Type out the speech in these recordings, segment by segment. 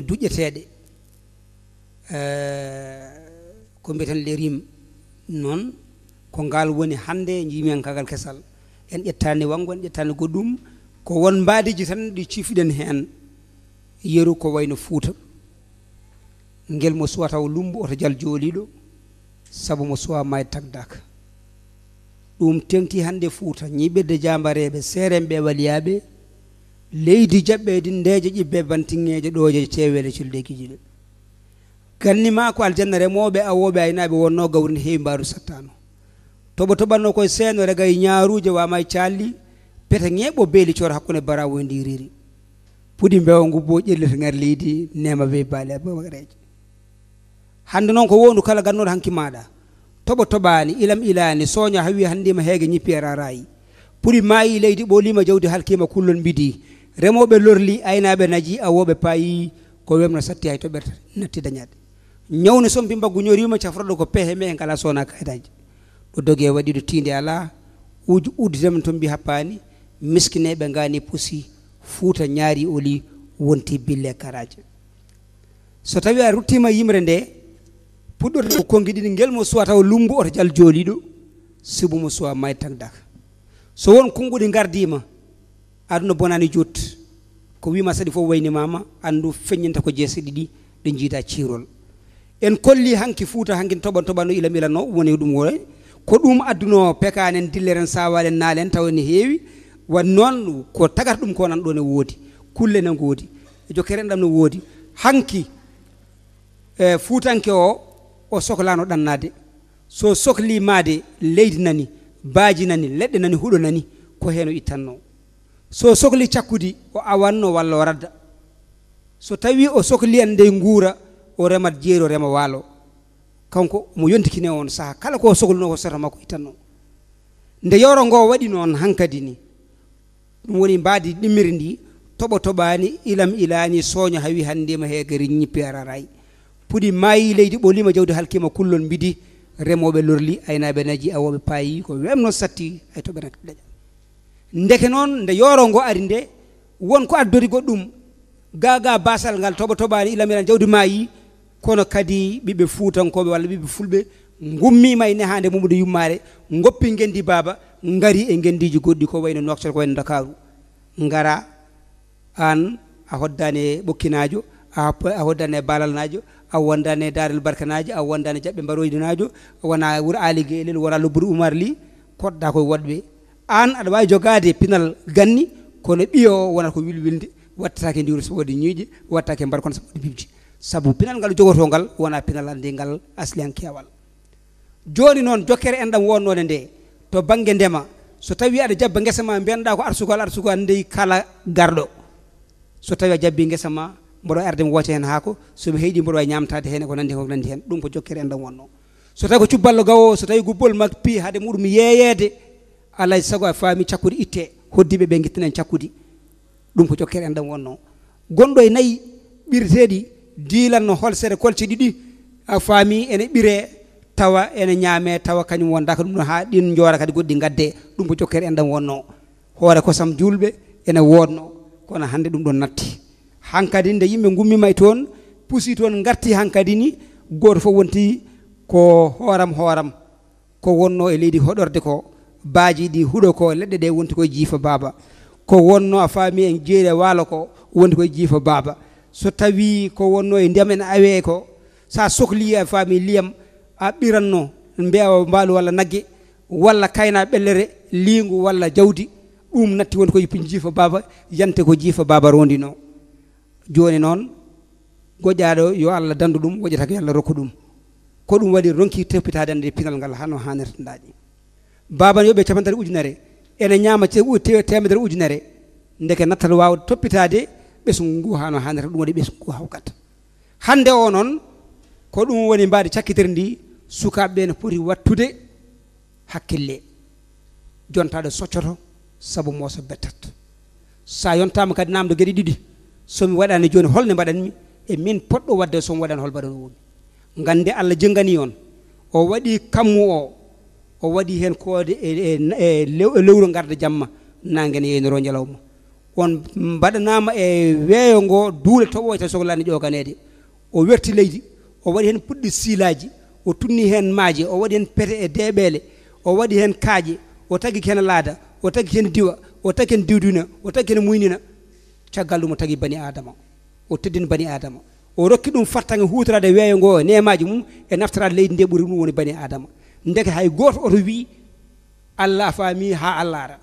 duƴƴeteeɗe ko mbiyeten les rimes noon ko ngal woni hannde jiimen kagal kesal en ƴettani wango en ƴettani goɗɗum ko won mbaadiji tan ɗi ciifiɗen heen yeru ko wayno Fuuta ngel mo suwa taw lumbu oto jal jooliiɗo sabu mo suwa mayde tagdaka ɗum tengti hannde Fuuta ñiɓirde jambareɓe seeremɓe waliyaaɓe leydi jaɓɓeedi ndeeje ƴibbe bantinŋeeje ɗooje ceewele cildeekiji ɗe gannima ko aljanna remooɓe awooɓe aynaaɓe wonno gawri ndi heewi mbaaru sattano toɓo toɓatno koye seeno rega e ñaaruuje wama e calli pete ŋeeɓo beeli coora hakkunde barawo e ndi riri puɗi mbewa ngu bo ƴellita ngar leydi nema we baali abagareeje hannde noon ko wondu kala gannoɗo hanki maɗa toɓo toɓaani ilam ilaani sooña hawi hanndima heege ñippi e rarayi puɗi maayi leydi ɓolima jawdi halkima kullon mbidi remoɓe lorli aynaaɓe naji awooɓe paayi ko wemno satti hay toɓerta natti dañade ñawni sompi mbaggu ñorima cafroɗo ko pehe me ngala sowona kayitaji ɗo dogue waɗi ɗo tiinde ala udditema toon mbi happani miskineɓe ngani pusi Fuuta ñaari oli wonti bille karaje so tawi a ruttima yimre nde puɗɗorta ko kongi ɗiɗi ngel mo suwa taw lumbu oto jal jooliɗo sibu mo suwa mayde tagdaka so won konguɗi gardima aduna bonani jotti ko wima saɗi fof waynimama andu feññinta ko jeese ɗiɗi ɗe jiida ciirol en kolli hanki Fuuta hanki toɓano ilam ilanno woni ɗum woy ko ɗum adduno pekanen dilleren sawalen naalen taw ne heewi wan noon ko tagata ɗum ko nan ɗo ne woodi kulle ne goodi e jokkere en ɗam ne woodi hanki Fuutanke o sohlano ɗannade so sohli maade leydi nani baaji nani leɗɗe nani huɗo nani ko heno ittanno so sohli cakkudi o awanno walla o radda so tawi o sohli en nde nguura o remat jeeri o rema waalo kanko mo yontikine on saha kala ko sohlino ko sota makko ittanno nde yoro ngo waɗi noon hankadi ni ɗum woni mbaadi ɗimmiri ndi toɓo toɓaani ilam ilaani sooño hawi hanndima heegari ñippi ararayi puɗi maayi leydi ɓolima jawdi halkima kullon mbidi remoɓe lorli aynaaɓe naji awooɓe paayi ko wemno satti hay toɓe daña ndeke noon nde yoro ngo ari nde won ko addori goɗɗum gaga basal ngal toɓo toɓaani ilam ilaani jawdi maayi kono kadi ɓiɓɓe Fuutankoɓe walla ɓiɓɓe Fulɓe gummima e nehande mumude yummare goppi gendi baba ngari e gendiji goɗɗi ko wayno Nouakchott ko wayno Dakaru ngara an a hoddane ɓokkinajo a hoddane balalnajo a wondane darel barkanajo a wondane jaɓɓe mbaroydinajo wona wuuro Ali Guelel wona Lobbudu Oumar Ly koɗɗa koye woɗɓe an aɗa wawi jogade pinal ganni kono ɓiyo o wonata ko wilwilde wattatake ndiwro so waɗi ñiiƴe wattake mbarkono so waɗi bibji sabu pinal ngal jogoto ngal wona pinal ande ngal asliyan kewal joni noon jokkere en ɗam wonnode nde to banggue ndema so tawi aɗa jabba guesa ma mbiyanɗa ko arsugal ndeyi kala garɗo so tawi a jabbi guesa ma mboɗo arde mi woote hen haako somi heyɗi mboɗo wawi ñamtade hen e ko nandi hen ɗum ko jokkere en ɗam wonno so tawi ko cubballo gawo so tawi gubbol makpi haade muɗum yeeyede alay saago a faami cakkude itte hoddiɓe ɓe guittinen cakkude ɗum ko jokkere en ɗam wonno gonɗo e nayyi ɓirteɗi diilanno holsere kolce ɗiɗi a faami ene ɓire tawa ene ñaame tawa kañum wondaka ɗum ɗon ha ɗin joora kadi goɗɗi gadde ɗum ko jokkere en ɗam wonno hoore kosam julɓe ene wodno kono hande ɗum ɗon natti hankadi nde yimɓe gummima e toon puusi toon garti hankadi ni goto fof wonti ko hooram ko wonno e leydi hoɗorde ko baaji ɗi huuɗo ko leɗɗe ɗe wonti koye jiifa baaba ko wonno a faami en jeeri e waalo ko wonti koye jiifa baaba so tawi ko wonno e ndiyam en awe ko sa sohli a faami liyam a ɓiranno mbewa mbaalu walla nagge walla kayna ɓellere liingu walla jawdi ɗum natti woni koye jiifa baaba yante ko jiifa baaba rondino joni noon goƴaɗo yo Allah dandu ɗum woƴata ko yo Allah rokku ɗum ko ɗum waɗi ronki toppitade ande pinal ngal hano hannirta ndaƴi baaba ne yoɓe capantati ujunere ene ñaama temedere ujunere ndeke nattal wawde toppitade ɓesgu ngu hano hannirta ɗum waɗi ɓesgu ngu hawkat hande o noon ko ɗum woni mbaadi cakkitiri ndi sukaɓeɓe ne poti wattude hakkille jontaɗo soccoto saabu mooso bettat sa yontama kadi namdo gueɗe ɗiɗi somi waɗani joni holne mbaɗanmi e min poɗɗo wadde somi waɗani hol mbaɗan woni gande Allah jenggani on o waɗi kammu o waɗi hen koode e lewru garda jamma nangue ne yeynoro ñalawma on mbaɗanama e weeyo ngo duule toɓoyta sohlani ƴoganede o werti leydi o waɗi hen puɗɗi siilaaji o tunni hen maaje o waɗi hen pete e deeɓeele o waɗi hen kaaƴe o tagi hen laada o tagi hen diwa o tagi hen diwduna o tagi hen muynina caggal ɗum o tagi bani adama o teddini bani adama o rokki ɗum fattange hutorade weeyo ngo e nemaji mum e naftorade leydi nde ɓuri ɗum woni bani adama ndeke hay goto oto wi Allah faami ha Allah ara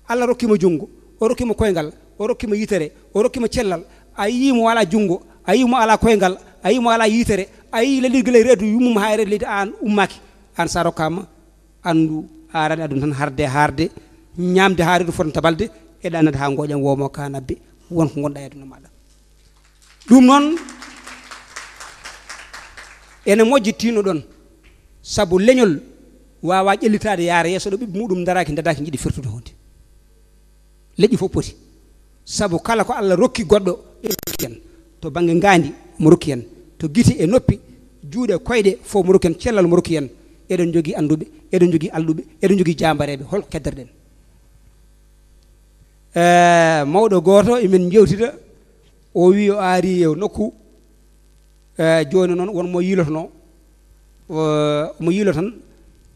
Allah rokkima jungo o rokkima koyngal o rokkima yitere o rokkima cellal a yimo ala jungo a yimo ala koyngal a yimo ala yitere a yi lelirgel reedu yummum ha reedu leydi an ummaki an sa rokkama andu arani adum tan harde ñamde ha reedu fotanta balde e ɗannade ha goƴam womo kanabbe wonko gonɗa e aduna maɗa ɗum noon ene mojjitino ɗon sabu leñol wawa ƴellitade yaara yeeso ɗo ɓiɓɓe muɗum daraki dadaki jiiɗi firtude hunde leƴƴi fof poti sabu kala ko Allah rokki goɗɗo e rokki en to banggue ngandi mo rokki en to guite e noppi juuɗe koyɗe fof mo rokki en cellal mo rokki en eɗen jogui anduɓe eɗen jogui alɗuɓe eɗen jogui jambareɓe holko kedderɗen mawɗo goto emin jewtida o wi o ari e nokku joni noon wonmo yilotono mo yilo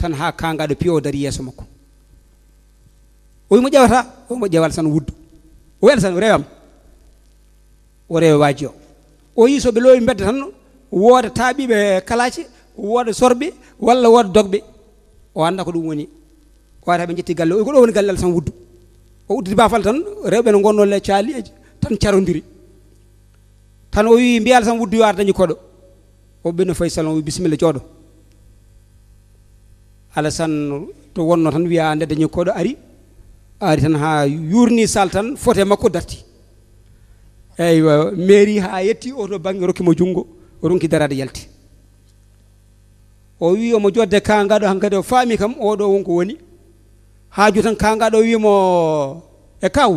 tan ha kangaɗo piyo dari yeeso makko o wimo ƴewata omo ƴewal tan wuddu o waɗa tan rewam o rewa waaji o yi soɓe loowi bedda tan wooda taaɓiɓe kalace wooda sorɓe walla wooda dogɓe o anda ko ɗum woni o wata ɓe jetti galle o ko ɗo woni galle Allah tan wuddu o udditi bafal tan rewɓe no gonno le caalieji tan carodiri tan o wi mbiyal tan wuddu yo ar dañi koɗo o ɓenno fayi salon o wi bisimilla jooɗo Alassane to wonno tan wiya nde dañi koɗo ari tan ha yurni sal tan fote makko darti eywa mairie ha yetti oto banggue rokkimo jungo o ronki darade yalti o wi omo jodde kangaɗo hankkadi o faami kam oɗo wonko woni haaju tan kangaɗo wimo e kaw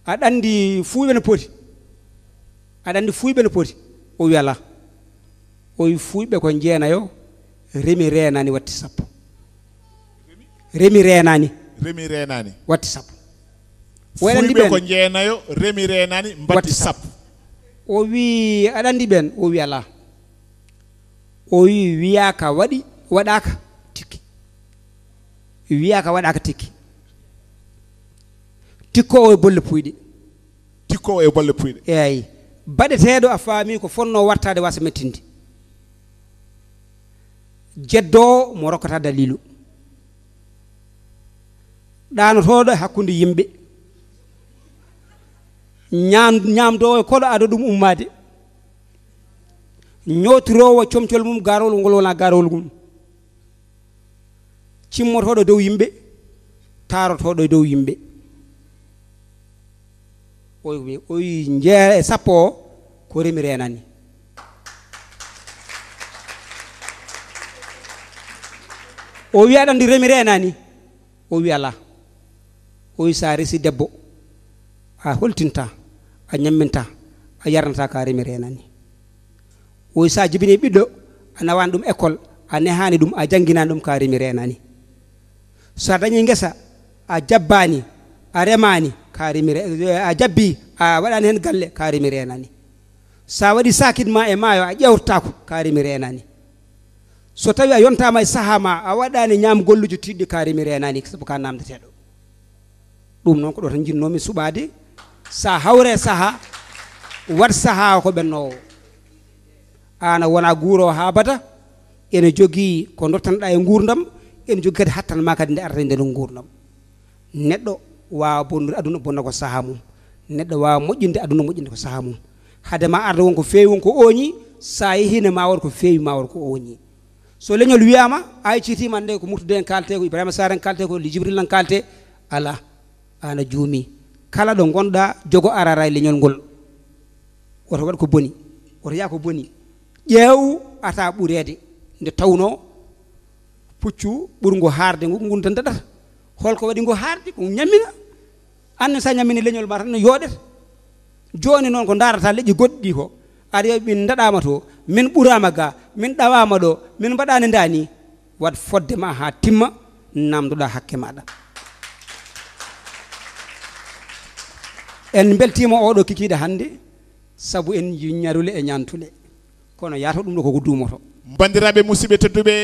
aɗa andi fuyɓe no poti aɗa andi fuyɓe no poti o wi ala o wi fuyɓe ko jeenayo remi renani watti sappo remi renani watti sappo fuyɓe ko jeenayo remi renani mbatti sappo o wi aɗa andi ɓen o wi ala o wi wiyaka waɗi waɗaka tikki wiyaka waɗaka tikki tikko o e bolle puyɗe eyi baɗeteɗo a faami ko fonno wartade wasa mettinde jeddo mo rokkata dalilu ɗanotoɗo hakkude yimɓe ñamdowo koɗo aɗa ɗum ummade ñotirowo comcol mum garol ngol wona garol mum cimmotoɗo dow yimɓe tarotoɗo e dow yimɓe o wi jee sappo o ko remi renani o wi aɗa andi remi renani o wi ala o wi sa resi debbo a holtinta a ñamminta a yarnata ka remi renani o wi sa jibini ɓiɗɗo a nawani ɗum école a nehani ɗum a jangginani ɗum ka remi renani so a dañi guesa a jabbani a remani ka remi a jabbi a waɗani hen galle ka remi renani sa waɗi sakitma e maayo a ƴewtotako ka remi renani so tawi a yontama e saaha ma a waɗani ñam golluji tiɗɗi ka remi renani sabu ka namdeteɗo ɗum noon ko ɗo tan jinnomi suɓade sa hawre saaha wat saaha ko ɓennowo ana wona guuro ha bada ene jogui ko dottanɗa e gurdam ene jogui kadi hattanma kadi nde arata nden gurdam neɗɗo wawa bonnude aduna bonna ko saaha mum neɗɗo wawa moƴƴinde aduna moƴƴinde ko saaha mum hadema arde wonko feewi wonko ooñi sa yehine ma waɗ ko feewi ma waɗ ko ooñi so leñol wiyama ay citima nde ko murtude en kalte ko Ibrahima Sarr en kalte ko li Jibril en kalte ala ana juumi kala ɗo gonɗa jogo arara e leñol ngol woto waɗ ko boni woto yaa ko boni ƴeew ata ɓureede nde tawno puccu ɓurgo haarde ngu tan daɗata holko waɗi ngo haarde ko ñammina anne sa ñammini leñol ma tan no yooɗete joni noon ko darata leƴƴi goɗɗi ɗi ko aɗa min daɗama to min ɓurama ga min ɗawama ɗo min mbaɗani dani wat fodde ma ha timma namdoɗa hakke maɗa en beltima oɗo kikiɗe hannde sabu en ñarule e ñantule kono yaata ɗum ɗo koko dumoto bandiraɓe musidɓe tedduɓe